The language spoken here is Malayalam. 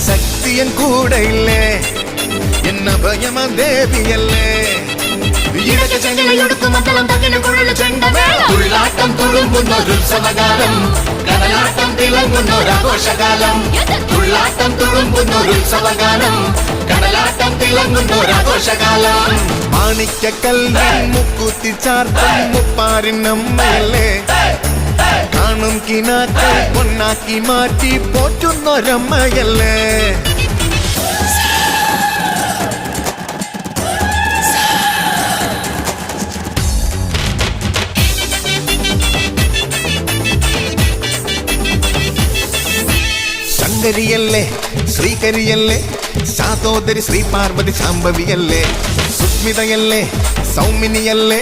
ശക്തിയൻ കൂടെയില്ലേ എന്ന ഭയമ ദേവിയല്ലേ തുള്ളാട്ടം തുളുമ്പുന്നൊരുത്സവകാലം കടലാട്ടം തിളങ്ങുന്നൊരാഘോഷകാലം തുള്ളാട്ടം തുളുമ്പുന്നൊരുത്സവകാലം കടലാട്ടം തിളങ്ങുന്നൊരാഘോഷകാലം മാണിക്കക്കല്ലിൽ മുക്കുത്തി ചാർത്തും മുപ്പാരിനമ്മയല്ലേ കാണും കിനാക്കൾ പൊന്നാക്കി മാറ്റി പോറ്റുന്നൊരമ്മയല്ലേ ശങ്കരിയല്ലേ ശ്രീകരിയല്ലേ ശാതോദരി ശ്രീ പാർവതി ശാംഭവിയല്ലേ സുസ്മിതയല്ലേ സൗമിനിയല്ലേ